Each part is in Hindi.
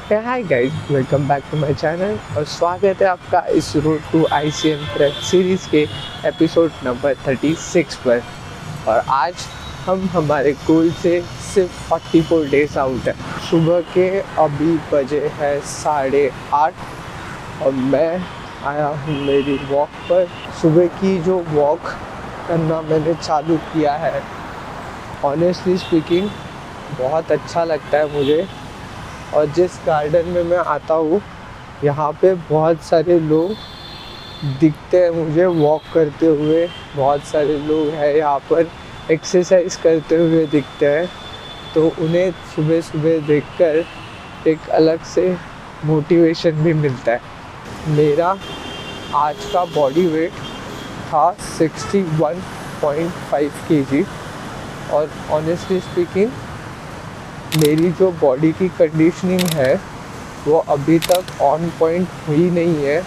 Hi guys, welcome back to my channel और स्वागत है आपका इस road to ICM prep series के एपिसोड नंबर 36 पर। और आज हम हमारे गोल से सिर्फ 44 डेज आउट है। सुबह के अभी बजे है 8:30 और मैं आया हूँ मेरी वॉक पर। सुबह की जो वॉक करना मैंने चालू किया है, ऑनेस्टली स्पीकिंग बहुत अच्छा लगता है मुझे। और जिस गार्डन में मैं आता हूँ यहाँ पे बहुत सारे लोग दिखते हैं मुझे वॉक करते हुए। बहुत सारे लोग हैं यहाँ पर एक्सरसाइज करते हुए दिखते हैं, तो उन्हें सुबह सुबह देखकर एक अलग से मोटिवेशन भी मिलता है। मेरा आज का बॉडी वेट था 61.5 kg और ऑनेस्टली स्पीकिंग मेरी जो बॉडी की कंडीशनिंग है वो अभी तक ऑन पॉइंट हुई नहीं है।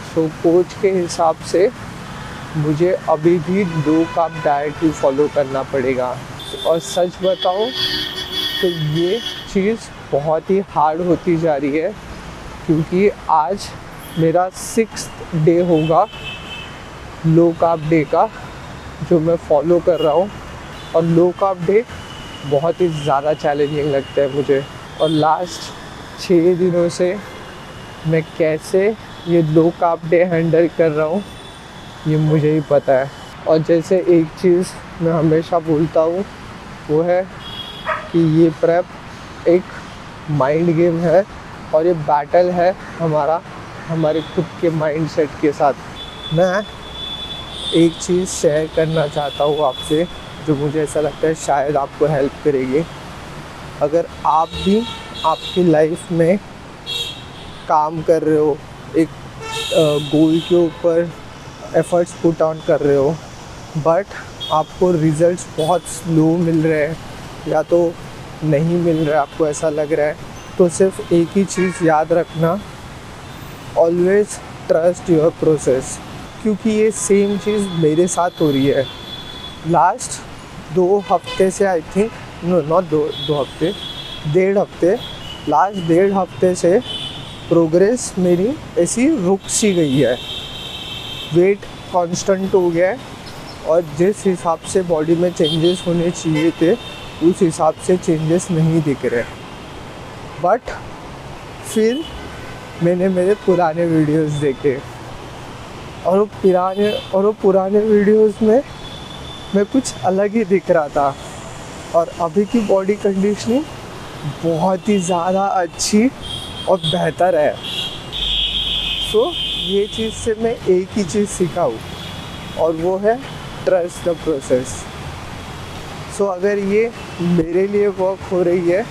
सो कोच के हिसाब से मुझे अभी भी लो कार्ब डाइट ही फॉलो करना पड़ेगा। और सच बताऊं तो ये चीज़ बहुत ही हार्ड होती जा रही है, क्योंकि आज मेरा 6th डे होगा लो कार्ब डे का जो मैं फॉलो कर रहा हूँ। और लो कार्ब डे बहुत ही ज़्यादा चैलेंजिंग लगता है मुझे। और लास्ट 6 दिनों से मैं कैसे ये लो कार्ब डे हैंडल कर रहा हूँ ये मुझे ही पता है। और जैसे एक चीज़ मैं हमेशा बोलता हूँ वो है कि ये प्रेप एक माइंड गेम है और ये बैटल है हमारे खुद के माइंड सेट के साथ। मैं एक चीज़ शेयर करना चाहता हूँ आपसे जो मुझे ऐसा लगता है शायद आपको हेल्प करेगी। अगर आप भी आपकी लाइफ में काम कर रहे हो, एक गोल के ऊपर एफर्ट्स पुट ऑन कर रहे हो, बट आपको रिजल्ट्स बहुत स्लो मिल रहे हैं या तो नहीं मिल रहा है, आपको ऐसा लग रहा है, तो सिर्फ एक ही चीज़ याद रखना, ऑलवेज ट्रस्ट योर प्रोसेस। क्योंकि ये सेम चीज़ मेरे साथ हो रही है। लास्ट 2 हफ्ते से आई थिंक नॉट 2 हफ्ते, 1.5 हफ्ते, लास्ट 1.5 हफ्ते से प्रोग्रेस मेरी ऐसी रुक सी गई है। वेट कांस्टेंट हो गया है और जिस हिसाब से बॉडी में चेंजेस होने चाहिए थे उस हिसाब से चेंजेस नहीं दिख रहे। बट फिर मैंने मेरे पुराने वीडियोस देखे और वो पुराने वीडियोस में मैं कुछ अलग ही दिख रहा था। और अभी की बॉडी कंडीशनिंग बहुत ही ज़्यादा अच्छी और बेहतर है। सो ये चीज़ से मैं एक ही चीज़ सीखा हूँ और वो है ट्रस्ट द प्रोसेस। सो अगर ये मेरे लिए वर्क हो रही है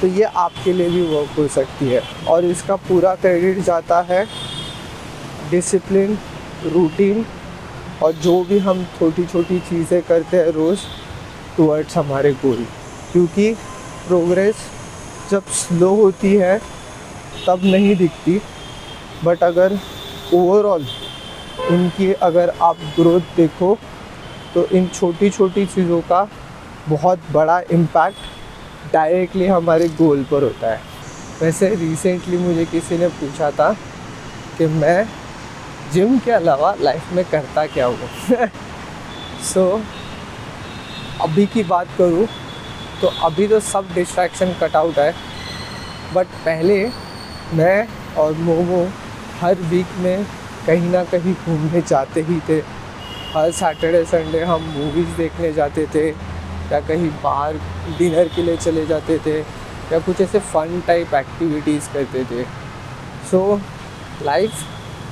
तो ये आपके लिए भी वर्क हो सकती है। और इसका पूरा क्रेडिट जाता है डिसिप्लिन, रूटीन और जो भी हम छोटी छोटी चीज़ें करते हैं रोज़ टुवर्ड्स हमारे गोल। क्योंकि प्रोग्रेस जब स्लो होती है तब नहीं दिखती, बट अगर ओवरऑल उनकी अगर आप ग्रोथ देखो तो इन छोटी छोटी चीज़ों का बहुत बड़ा इम्पैक्ट डायरेक्टली हमारे गोल पर होता है। वैसे रिसेंटली मुझे किसी ने पूछा था कि मैं जिम के अलावा लाइफ में करता क्या हूँ। सो अभी की बात करूँ तो अभी तो सब डिस्ट्रैक्शन कट आउट है, बट पहले मैं और मोमो हर वीक में कहीं ना कहीं घूमने जाते ही थे। हर सैटरडे संडे हम मूवीज़ देखने जाते थे या कहीं बाहर डिनर के लिए चले जाते थे या कुछ ऐसे फ़न टाइप एक्टिविटीज़ करते थे। सो लाइफ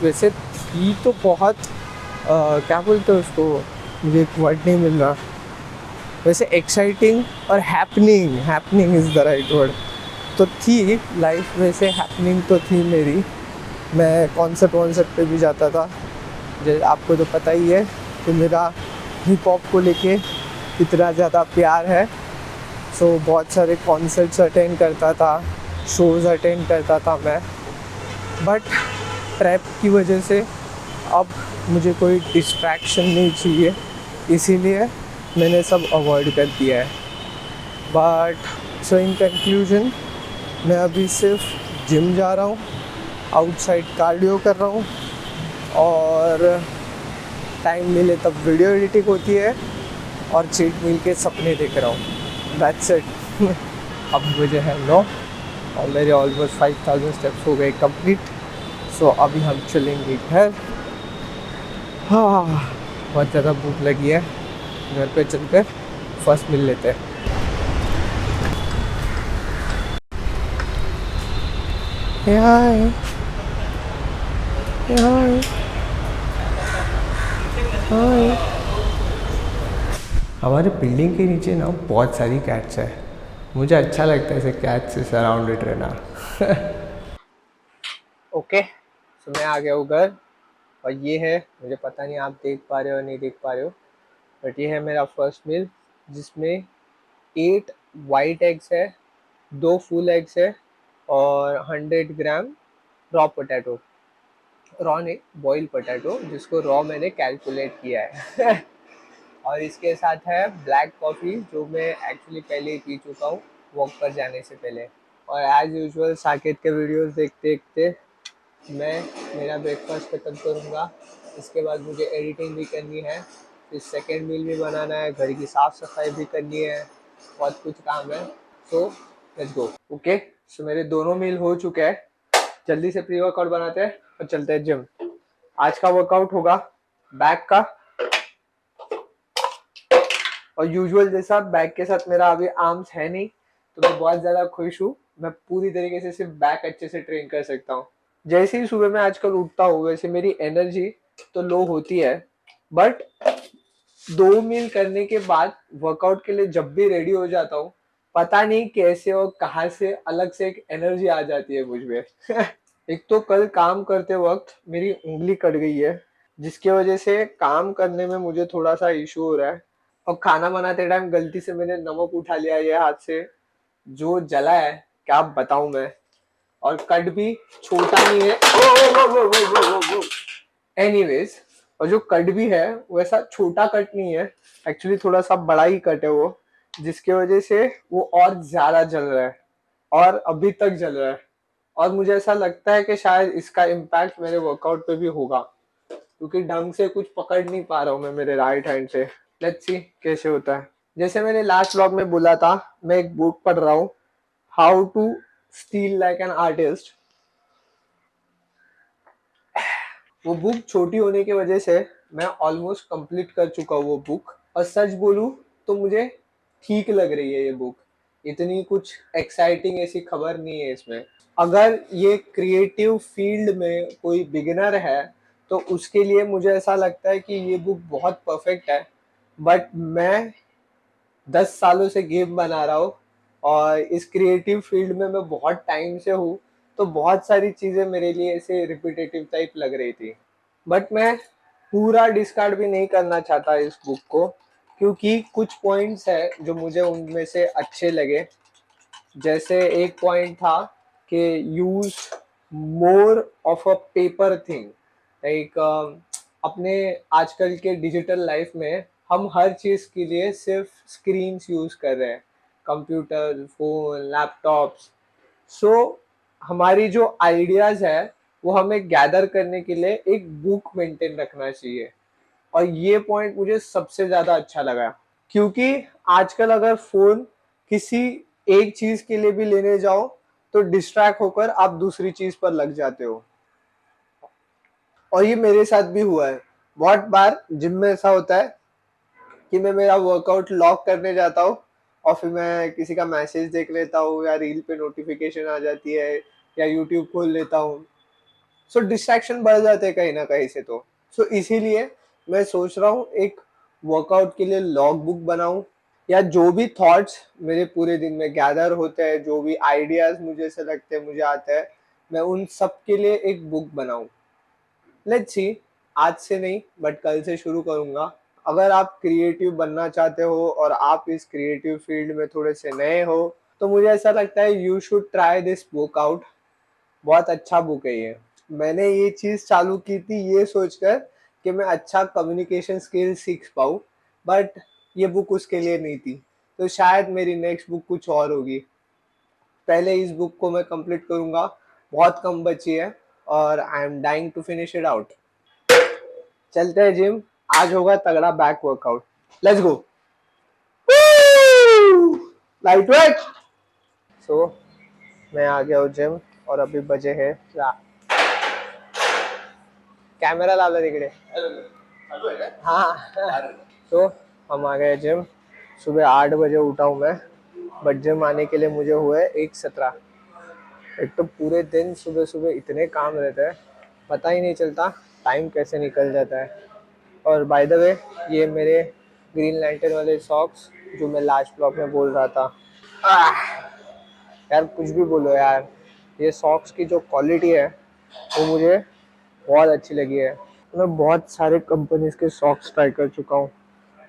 वैसे थी तो बहुत क्या बोलते हैं उसको, मुझे एक वर्ड नहीं मिल रहा, वैसे एक्साइटिंग और happening is the right word. तो थी लाइफ वैसे हैपनिंग तो थी मेरी। मैं कॉन्सर्ट पे भी जाता था। जैसे आपको तो पता ही है कि मेरा हिप हॉप को लेके कितना ज़्यादा प्यार है। सो बहुत सारे कॉन्सर्ट्स अटेंड करता था, शोज़ अटेंड करता था मैं। बट प्रेप की वजह से अब मुझे कोई डिस्ट्रैक्शन नहीं चाहिए, इसीलिए मैंने सब अवॉइड कर दिया है। बट सो इन कंक्लूजन मैं अभी सिर्फ जिम जा रहा हूँ, आउटसाइड कार्डियो कर रहा हूँ और टाइम मिले तब वीडियो एडिटिंग होती है और चीट मील के सपने देख रहा हूँ। That's it. अब मुझे है 9 और मेरे ऑलमोस्ट 5000 स्टेप्स हो गए कंप्लीट। सो अभी हम चलेंगे घर। हाँ, बहुत ज़्यादा भूख लगी है, घर पे चलकर फर्स्ट मिल लेते हैं। हाय हाय हाय। हमारे बिल्डिंग के नीचे ना बहुत सारी कैट्स है, मुझे अच्छा लगता है ऐसे कैट से सराउंडेड रहना। ओके, सो मैं आ गया हूँ घर और ये है, मुझे पता नहीं आप देख पा रहे हो नहीं देख पा रहे हो, बट ये है मेरा फर्स्ट मील जिसमें 8 वाइट एग्स है, 2 फुल एग्स है और 100 ग्राम रॉ पोटैटो, रॉ नहीं बॉइल पोटैटो, जिसको रॉ मैंने कैलकुलेट किया है। और इसके साथ है ब्लैक कॉफ़ी जो मैं एक्चुअली पहले ही पी चुका हूँ वॉक पर जाने से पहले। और एज यूजुअल साकेत के वीडियोस देखते देखते मैं मेरा ब्रेकफास्ट खत्म करूँगा। इसके बाद मुझे एडिटिंग भी करनी है, फिर सेकेंड मील भी बनाना है, घर की साफ़ सफाई भी करनी है, बहुत कुछ काम है। So let's go. ओके, सो मेरे दोनों मील हो चुके हैं, जल्दी से प्री वर्कआउट बनाते हैं और चलते हैं जिम। आज का वर्कआउट होगा बैक का, और यूजुअल जैसा बैक के साथ मेरा अभी आर्म्स है नहीं, तो मैं बहुत ज़्यादा खुश हूँ, मैं पूरी तरीके से सिर्फ बैक अच्छे से ट्रेन कर सकता हूँ। जैसे ही सुबह में आजकल उठता हूँ वैसे मेरी एनर्जी तो लो होती है, बट 2 मील करने के बाद वर्कआउट के लिए जब भी रेडी हो जाता हूँ, पता नहीं कैसे और कहाँ से अलग से एक एनर्जी आ जाती है मुझ में। एक तो कल काम करते वक्त मेरी उंगली कट गई है, जिसकी वजह से काम करने में मुझे थोड़ा सा इशू हो रहा है। और खाना बनाते टाइम गलती से मैंने नमक उठा लिया ये हाथ से, जो जला है क्या बताऊं मैं। और कट भी छोटा नहीं है, एनीवेज, और जो कट भी है वैसा छोटा कट नहीं है, एक्चुअली थोड़ा सा बड़ा ही कट है वो, जिसकी वजह से वो और ज्यादा जल रहा है और अभी तक जल रहा है। और मुझे ऐसा लगता है कि शायद इसका इम्पैक्ट मेरे वर्कआउट पे भी होगा, क्योंकि ढंग से कुछ पकड़ नहीं पा रहा हूँ मैं मेरे राइट हैंड से। लेट्स सी कैसे होता है। जैसे मैंने लास्ट व्लॉग में बोला था, मैं एक बुक पढ़ रहा हूँ, how to steal like an artist. वो बुक छोटी होने की वजह से मैं ऑलमोस्ट कंप्लीट कर चुका हूँ वो बुक, और सच बोलूँ तो मुझे ठीक लग रही है ये बुक। इतनी कुछ एक्साइटिंग ऐसी खबर नहीं है इसमें। अगर ये क्रिएटिव फील्ड में कोई बिगिनर है तो उसके लिए मुझे ऐसा लगता है कि ये बुक बहुत परफेक्ट है। बट मैं 10 सालों से गेम बना रहा हूँ और इस क्रिएटिव फील्ड में मैं बहुत टाइम से हूँ, तो बहुत सारी चीज़ें मेरे लिए ऐसे रिपीटेटिव टाइप लग रही थी। बट मैं पूरा डिस्कार्ड भी नहीं करना चाहता इस बुक को, क्योंकि कुछ पॉइंट्स है जो मुझे उनमें से अच्छे लगे। जैसे एक पॉइंट था कि use more of a paper thing, like अपने आजकल के डिजिटल लाइफ में हम हर चीज़ के लिए सिर्फ स्क्रीन्स यूज़ कर रहे हैं, कंप्यूटर, फोन, लैपटॉप्स। सो हमारी जो आइडियाज़ है वो हमें गैदर करने के लिए एक बुक मेंटेन रखना चाहिए। और ये पॉइंट मुझे सबसे ज़्यादा अच्छा लगा, क्योंकि आजकल अगर फ़ोन किसी एक चीज़ के लिए भी लेने जाओ तो डिस्ट्रैक्ट होकर आप दूसरी चीज़ पर लग जाते हो। और ये मेरे साथ भी हुआ है बहुत बार। जिम में ऐसा होता है कि मैं मेरा वर्कआउट लॉक करने जाता हूँ और फिर मैं किसी का मैसेज देख लेता हूँ या रील पे नोटिफिकेशन आ जाती है या यूट्यूब खोल लेता हूँ। सो डिस्ट्रैक्शन बढ़ जाते हैं कहीं ना कहीं से। तो सो इसीलिए मैं सोच रहा हूँ एक वर्कआउट के लिए लॉग बुक बनाऊं, या जो भी थॉट्स मेरे पूरे दिन में गैदर होते हैं, जो भी आइडियाज मुझे से लगते हैं मुझे आते हैं, मैं उन सब के लिए एक बुक बनाऊं। लेट्स सी, आज से नहीं बट कल से शुरू करूंगा। अगर आप क्रिएटिव बनना चाहते हो और आप इस क्रिएटिव फील्ड में थोड़े से नए हो तो मुझे ऐसा लगता है you should try this book out. बहुत अच्छा बुक है ये। मैंने ये चीज़ चालू की थी ये सोचकर कि मैं अच्छा कम्युनिकेशन स्किल सीख पाऊँ, बट ये बुक उसके लिए नहीं थी। तो शायद मेरी नेक्स्ट बुक कुछ और होगी। पहले इस बुक को मैं कंप्लीट करूंगा, बहुत कम बची है और I am dying to finish it out. चलते हैं जिम, आज होगा तगड़ा back workout, let's go. Light weight. So मैं आ गया हूँ जिम और अभी बजे है कैमरा ला तिकडे। हाँ। तो हम आ गए जिम, सुबह 8 बजे उठा हूँ मैं, बट जिम आने के लिए मुझे हुए 1:17। एक तो पूरे दिन सुबह सुबह इतने काम रहते हैं, पता ही नहीं चलता टाइम कैसे निकल जाता है। और बाय द वे, ये मेरे ग्रीन लैंटर्न वाले सॉक्स जो मैं लास्ट ब्लॉग में बोल रहा था। आह, यार कुछ भी बोलो यार, ये सॉक्स की जो क्वालिटी है वो मुझे बहुत अच्छी लगी है। मैं बहुत सारे कंपनीज के सॉक्स ट्राई कर चुका हूँ,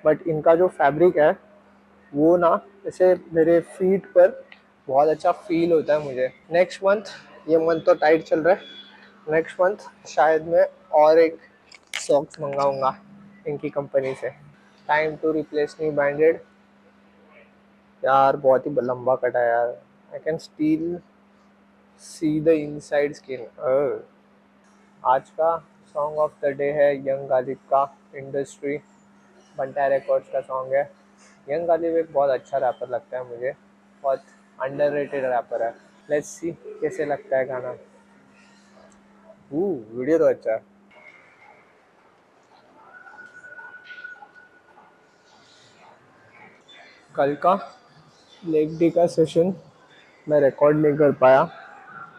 बट इनका जो फैब्रिक है वो ना, जैसे मेरे फीट पर बहुत अच्छा फील होता है मुझे। नेक्स्ट मंथ, ये मंथ तो टाइट चल रहा है, नेक्स्ट मंथ शायद मैं और एक सॉक्स मंगाऊंगा इनकी कंपनी से। Time to replace new bandaid. यार बहुत ही लंबा कटा है यार, I can still see the inside skin. आज का सॉन्ग ऑफ द डे है यंग गालिब का इंडस्ट्री, बंटा रिकॉर्ड्स का सॉन्ग है। यंग गालिब एक बहुत अच्छा रैपर लगता है मुझे, बहुत अंडररेटेड रैपर है। लेट्स सी कैसे लगता है गाना। वीडियो तो अच्छा है। कल का लेग डे का सेशन मैं रिकॉर्ड नहीं कर पाया,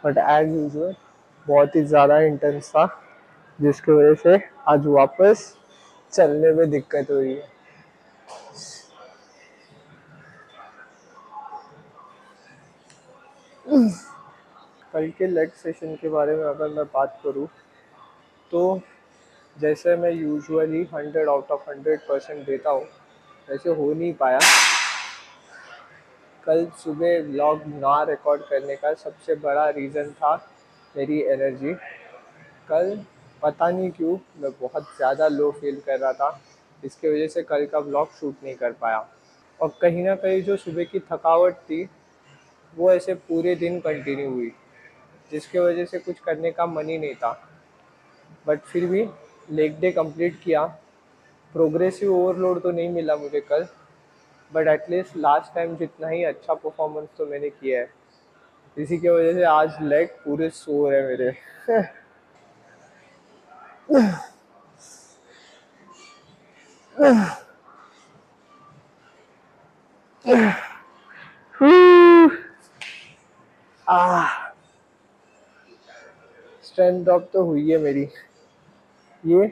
बट एज यूजुअल बहुत ही ज़्यादा इंटेंस था, जिसकी वजह से आज वापस चलने में दिक्कत हुई है। कल के लेग सेशन के बारे में अगर मैं बात करूँ तो जैसे मैं यूजुअली 100 आउट ऑफ 100% देता हूँ, वैसे हो नहीं पाया। कल सुबह व्लॉग ना रिकॉर्ड करने का सबसे बड़ा रीज़न था मेरी एनर्जी। कल पता नहीं क्यों मैं बहुत ज़्यादा लो फील कर रहा था, इसके वजह से कल का व्लॉग शूट नहीं कर पाया। और कहीं ना कहीं जो सुबह की थकावट थी वो ऐसे पूरे दिन कंटिन्यू हुई, जिसके वजह से कुछ करने का मन ही नहीं था। बट फिर भी लेग डे कंप्लीट किया। प्रोग्रेसिव ओवरलोड तो नहीं मिला मुझे कल, बट एटलीस्ट लास्ट टाइम जितना ही अच्छा परफॉर्मेंस तो मैंने किया है। इसी की वजह से आज लेग पूरे सो है मेरे। स्ट्रेंथ ड्रॉप तो हुई है मेरी, ये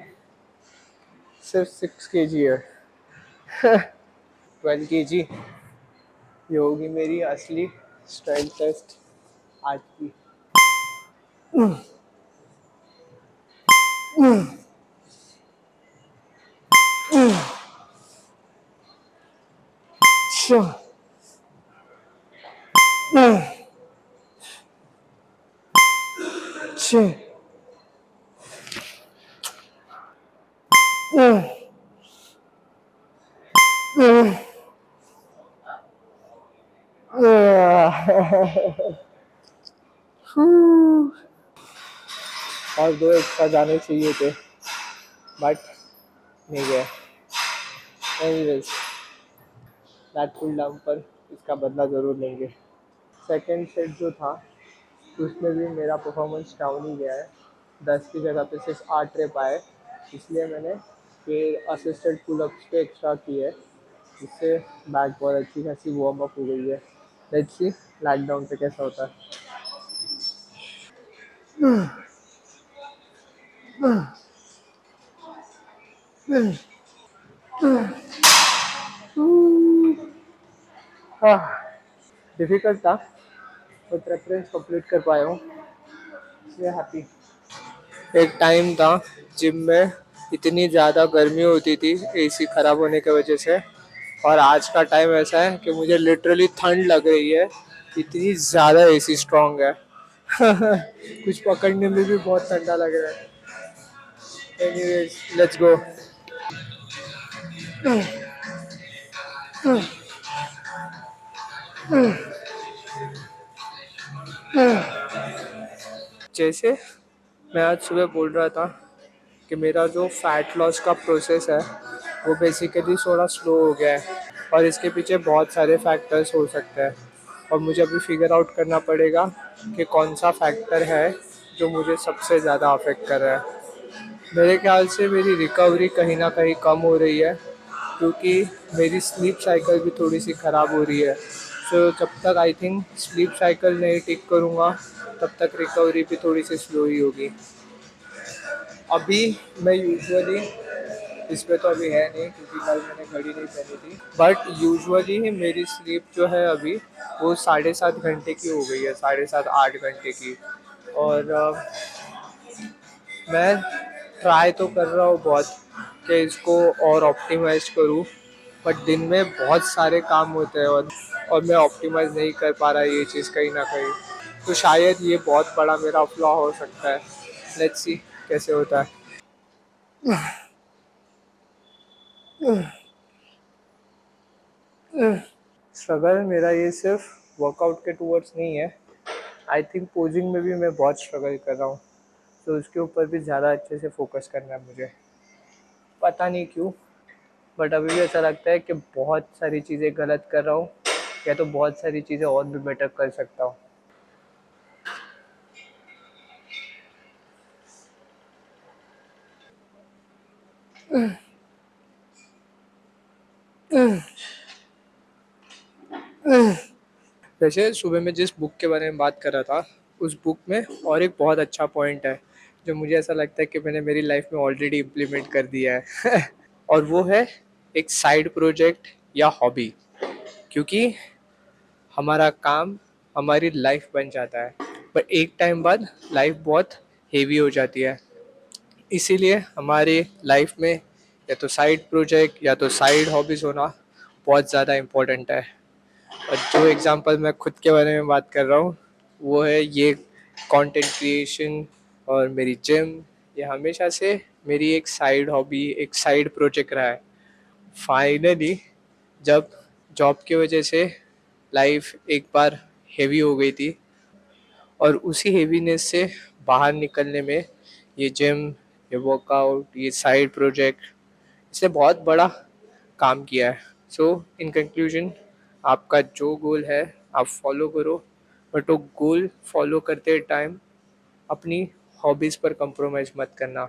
सिर्फ 6 kg है। 12 kg, ये होगी मेरी असली स्ट्रेंथ टेस्ट आज की। और 2 एक्स्ट्रा जाने चाहिए थे, बट नहीं गए। एनीवेज, दैट पुल डाउन पर इसका बदला ज़रूर लेंगे। सेकंड सेट जो था उसमें भी मेरा परफॉर्मेंस डाउन ही गया है, 10 की जगह पे सिर्फ 8 रह पाए। इसलिए मैंने फिर असिस्टेड पुलअप्स पे एक्स्ट्रा किए, जिससे बैक बहुत अच्छी खासी वार्म अप हो गई है। लेट्स सी लॉकडाउन पे कैसा होता है। डिफिकल्ट था, बट प्रेफरेंस कंप्लीट कर पाया हूँ, इसलिए हैप्पी। एक टाइम था जिम में इतनी ज़्यादा गर्मी होती थी एसी ख़राब होने की वजह से, और आज का टाइम ऐसा है कि मुझे लिटरली ठंड लग रही है, इतनी ज़्यादा एसी स्ट्रांग है। कुछ पकड़ने में भी बहुत ठंडा लग रहा है। Anyways, let's go. जैसे मैं आज सुबह बोल रहा था कि मेरा जो फैट लॉस का प्रोसेस है वो बेसिकली थोड़ा स्लो हो गया है, और इसके पीछे बहुत सारे फैक्टर्स हो सकते हैं, और मुझे अभी फिगर आउट करना पड़ेगा कि कौन सा फैक्टर है जो मुझे सबसे ज़्यादा अफेक्ट कर रहा है। मेरे ख्याल से मेरी रिकवरी कहीं ना कहीं कम हो रही है, क्योंकि मेरी स्लीप साइकिल भी थोड़ी सी ख़राब हो रही है। सो जब तक आई थिंक स्लीप साइकिल नहीं ठीक करूँगा तब तक रिकवरी भी थोड़ी सी स्लो ही होगी। अभी मैं यूजुअली, इसमें तो अभी है नहीं क्योंकि कल मैंने घड़ी नहीं पहनी थी, बट यूजुअली मेरी स्लीप जो है अभी वो 7.5 घंटे की हो गई है, 7.5 8 घंटे की। और मैं ट्राई तो कर रहा हूँ बहुत कि इसको और ऑप्टिमाइज करूँ, बट दिन में बहुत सारे काम होते हैं, और मैं ऑप्टिमाइज नहीं कर पा रहा ये चीज़ कहीं ना कहीं। तो शायद ये बहुत बड़ा मेरा फ्लॉ हो सकता है। लेट्स सी कैसे होता है। स्ट्रगल मेरा ये सिर्फ वर्कआउट के टूवर्ड्स नहीं है, आई थिंक पोजिंग में भी मैं बहुत स्ट्रगल कर रहा हूँ। तो उसके ऊपर भी ज़्यादा अच्छे से फोकस करना है मुझे, पता नहीं क्यों, बट अभी भी ऐसा लगता है कि बहुत सारी चीज़ें गलत कर रहा हूँ, या तो बहुत सारी चीज़ें और भी बेटर कर सकता हूँ। वैसे सुबह में जिस बुक के बारे में बात कर रहा था, उस बुक में और एक बहुत अच्छा पॉइंट है जो मुझे ऐसा लगता है कि मैंने मेरी लाइफ में ऑलरेडी इम्प्लीमेंट कर दिया है। और वो है एक साइड प्रोजेक्ट या हॉबी, क्योंकि हमारा काम हमारी लाइफ बन जाता है, पर एक टाइम बाद लाइफ बहुत हेवी हो जाती है। इसीलिए हमारे लाइफ में या तो साइड प्रोजेक्ट या तो साइड हॉबीज़ होना बहुत ज़्यादा इम्पोर्टेंट है। और जो एग्ज़ाम्पल मैं खुद के बारे में बात कर रहा हूँ वो है ये कंटेंट क्रिएशन और मेरी जिम। ये हमेशा से मेरी एक साइड हॉबी, एक साइड प्रोजेक्ट रहा है। फाइनली जब जॉब की वजह से लाइफ एक बार हेवी हो गई थी, और उसी हेवीनेस से बाहर निकलने में ये जिम, ये वर्कआउट, ये साइड प्रोजेक्ट, इसने बहुत बड़ा काम किया है। सो इन कंक्लूजन, आपका जो गोल है आप फॉलो करो, बट वो गोल फॉलो करते टाइम अपनी हॉबीज़ पर कंप्रोमाइज़ मत करना,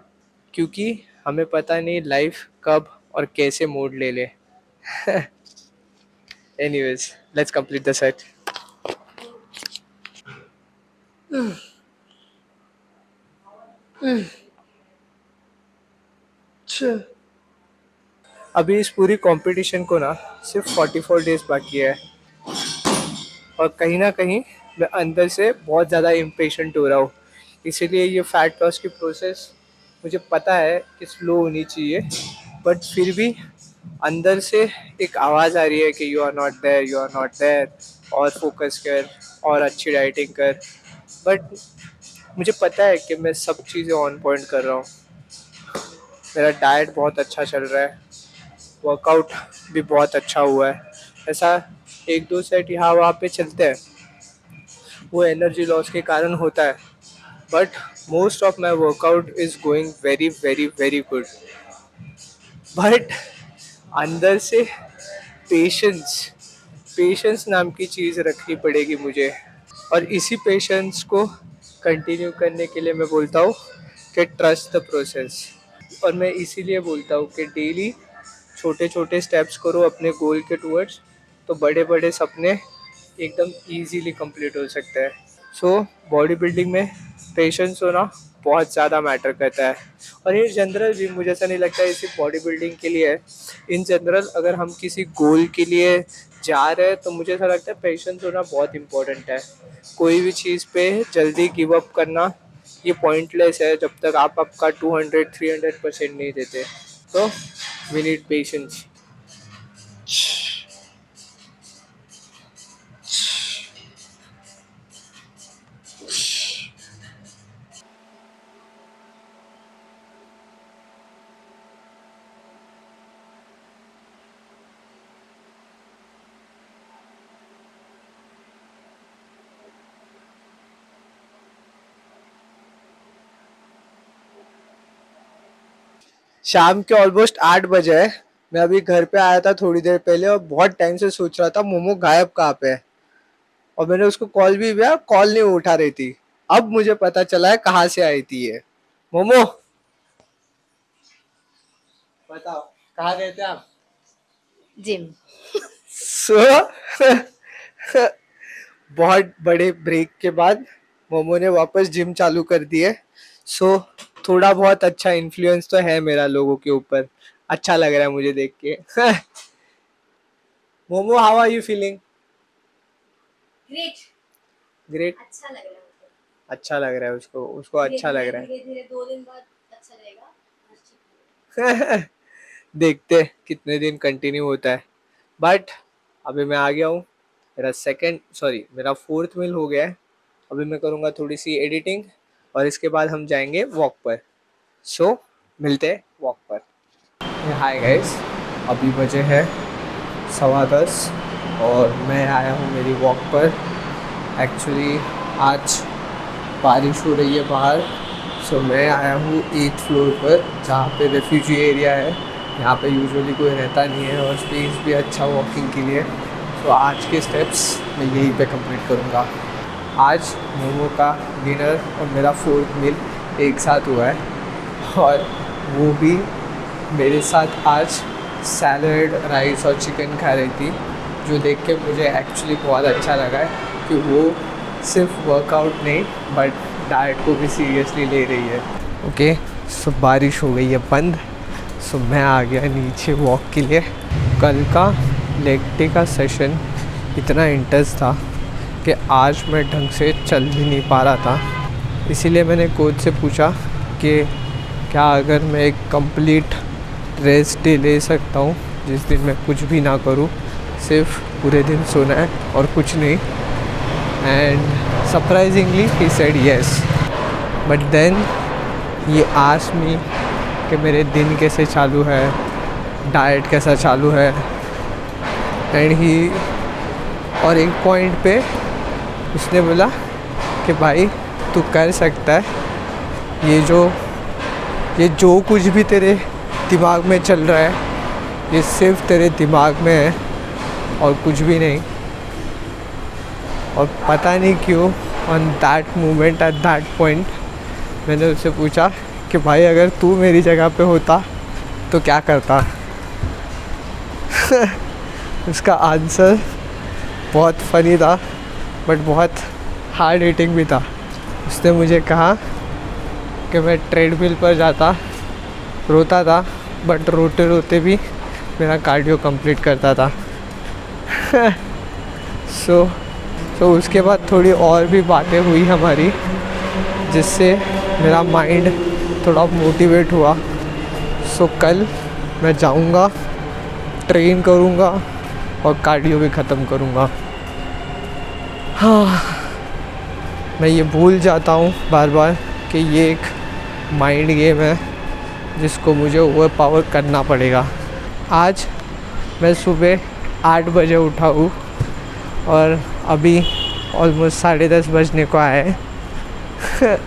क्योंकि हमें पता नहीं लाइफ कब और कैसे मोड़ ले ले। Anyways, let's complete the set. अभी इस पूरी कंपटीशन को ना सिर्फ 44 डेज बाकी है, और कहीं ना कहीं मैं अंदर से बहुत ज़्यादा इम्पेशेंट हो रहा हूँ। इसीलिए ये फैट लॉस की प्रोसेस मुझे पता है कि स्लो होनी चाहिए, बट फिर भी अंदर से एक आवाज़ आ रही है कि you are not there, you are not there, और फोकस कर, और अच्छी डाइटिंग कर। बट मुझे पता है कि मैं सब चीज़ें ऑन पॉइंट कर रहा हूँ। मेरा डाइट बहुत अच्छा चल रहा है, वर्कआउट भी बहुत अच्छा हुआ है। ऐसा एक दो सेट यहाँ वहाँ पे चलते हैं, वो एनर्जी लॉस के कारण होता है, but most of my workout is going very very very good. But अंदर से पेशेंस, पेशेंस नाम की चीज़ रखनी पड़ेगी मुझे, और इसी पेशेंस को कंटिन्यू करने के लिए मैं बोलता हूँ कि ट्रस्ट द प्रोसेस। और मैं इसीलिए बोलता हूँ कि डेली छोटे छोटे स्टेप्स करो अपने गोल के टूवर्ड्स, तो बड़े बड़े सपने एकदम इजीली कंप्लीट हो सकते हैं। सो बॉडी बिल्डिंग में पेशेंस होना बहुत ज़्यादा मैटर करता है, और इन जनरल भी मुझे ऐसा नहीं लगता है सिर्फ बॉडी बिल्डिंग के लिए है। इन जनरल अगर हम किसी गोल के लिए जा रहे हैं तो मुझे ऐसा लगता है पेशेंस होना बहुत इम्पोर्टेंट है। कोई भी चीज़ पे जल्दी गिव अप करना ये पॉइंटलेस है जब तक आप आपका 200 300% नहीं देते। तो वी नीड पेशेंस। शाम के ऑलमोस्ट 8 बजे है। मैं अभी घर पे आया था थोड़ी देर पहले और बहुत टाइम से सोच रहा था मोमो गायब कहाँ पे है, और मैंने उसको कॉल भी किया, कॉल नहीं उठा रही थी। अब मुझे पता चला है कहाँ से आई थी ये। मोमो, बताओ कहाँ गए थे आप? जिम। सो बहुत बड़े ब्रेक के बाद मोमो ने वापस जिम चालू कर दी है। सो थोड़ा बहुत अच्छा इन्फ्लुएंस तो है मेरा लोगों के ऊपर। अच्छा लग रहा है मुझे देख के। Momo, how are you feeling? Great. Great. अच्छा लग रहा है मुझे। अच्छा लग रहा है उसको, उसको अच्छा लग रहा धीरे धीरे 2 दिन बाद अच्छा रहेगा। है। देखते हैं कितने दिन कंटिन्यू होता है। बट अभी मैं आ गया हूँ, मेरा फोर्थ मील हो गया है। अभी मैं करूँगा थोड़ी सी एडिटिंग और इसके बाद हम जाएंगे वॉक पर। सो मिलते हैं वॉक पर। हाय गाइस, अभी बजे है 10:15 और मैं आया हूँ मेरी वॉक पर। एक्चुअली आज बारिश हो रही है बाहर। सो मैं आया हूँ 8th फ्लोर पर, जहाँ पे रेफ्यूजी एरिया है। यहाँ पे यूजुअली कोई रहता नहीं है और स्पेस भी अच्छा वॉकिंग के लिए। तो आज के स्टेप्स मैं यहीं पे कंप्लीट करूँगा। आज मोमो का डिनर और मेरा फोर्थ मील एक साथ हुआ है, और वो भी मेरे साथ आज सैलड, राइस और चिकन खा रही थी, जो देख के मुझे एक्चुअली बहुत अच्छा लगा है कि वो सिर्फ वर्कआउट नहीं बट डाइट को भी सीरियसली ले रही है। ओके, सो बारिश हो गई है बंद। सो मैं आ गया नीचे वॉक के लिए। कल का लेग डे का सेशन इतना इंटेंस था कि आज मैं ढंग से चल भी नहीं पा रहा था। इसीलिए मैंने कोच से पूछा कि क्या अगर मैं एक कंप्लीट रेस्ट डे ले सकता हूँ, जिस दिन मैं कुछ भी ना करूँ, सिर्फ पूरे दिन सोना है और कुछ नहीं। And surprisingly he said yes, but then he asked me कि मेरे दिन कैसे चालू है, डाइट कैसा चालू है। एंड ही और एक पॉइंट पे उसने बोला कि भाई तू कर सकता है, ये जो कुछ भी तेरे दिमाग में चल रहा है ये सिर्फ तेरे दिमाग में है और कुछ भी नहीं। और पता नहीं क्यों on that moment at that point मैंने उससे पूछा कि भाई अगर तू मेरी जगह पे होता तो क्या करता। उसका आंसर बहुत फनी था बट बहुत हार्ड हिटिंग भी था। उसने मुझे कहा कि मैं ट्रेडमिल पर जाता, रोता था, बट रोते रोते भी मेरा कार्डियो कंप्लीट करता था। सो उसके बाद थोड़ी और भी बातें हुई हमारी, जिससे मेरा माइंड थोड़ा मोटिवेट हुआ। सो कल मैं जाऊंगा, ट्रेन करूंगा और कार्डियो भी ख़त्म करूंगा। हाँ, मैं ये भूल जाता हूँ बार बार कि ये एक माइंड गेम है जिसको मुझे ओवर पावर करना पड़ेगा। आज मैं सुबह 8 बजे उठा हूँ और अभी ऑलमोस्ट 10:30 बजने को आए हैं।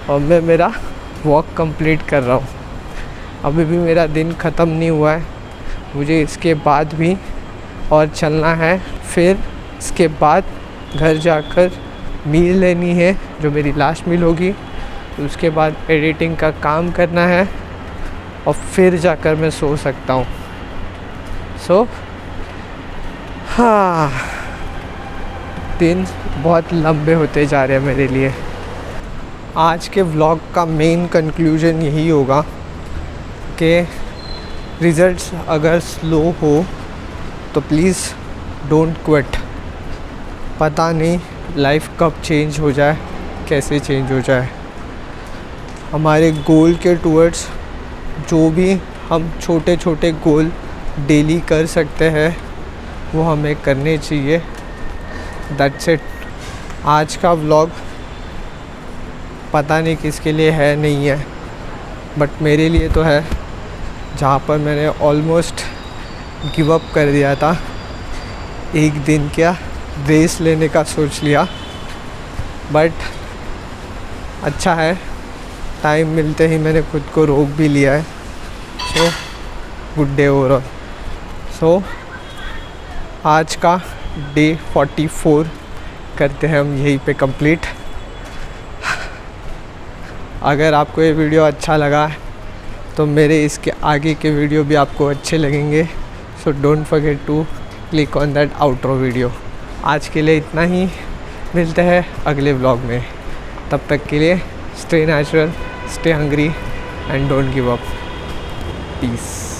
और मैं मेरा वॉक कंप्लीट कर रहा हूँ। अभी भी मेरा दिन ख़त्म नहीं हुआ है, मुझे इसके बाद भी और चलना है। फिर इसके बाद घर जाकर मील लेनी है, जो मेरी लास्ट मील होगी। उसके बाद एडिटिंग का काम करना है और फिर जाकर मैं सो सकता हूँ। हाँ, दिन बहुत लंबे होते जा रहे हैं मेरे लिए। आज के व्लॉग का मेन कंक्लूजन यही होगा कि रिज़ल्ट्स अगर स्लो हो तो प्लीज़ डोंट क्विट। पता नहीं लाइफ कब चेंज हो जाए, कैसे चेंज हो जाए। हमारे गोल के टूवर्ड्स जो भी हम छोटे छोटे गोल डेली कर सकते हैं वो हमें करने चाहिए। That's it. आज का व्लॉग पता नहीं किसके लिए है नहीं है, बट मेरे लिए तो है, जहाँ पर मैंने ऑलमोस्ट गिव अप कर दिया था। एक दिन क्या रेस लेने का सोच लिया, बट अच्छा है टाइम मिलते ही मैंने खुद को रोक भी लिया है। So good day overall. So आज का डे 44 करते हैं हम यहीं पे कंप्लीट। अगर आपको ये वीडियो अच्छा लगा तो मेरे इसके आगे के वीडियो भी आपको अच्छे लगेंगे। So don't forget to click on that outro video. आज के लिए इतना ही, मिलते हैं अगले व्लॉग में। तब तक के लिए stay natural, stay hungry and don't give up. Piece.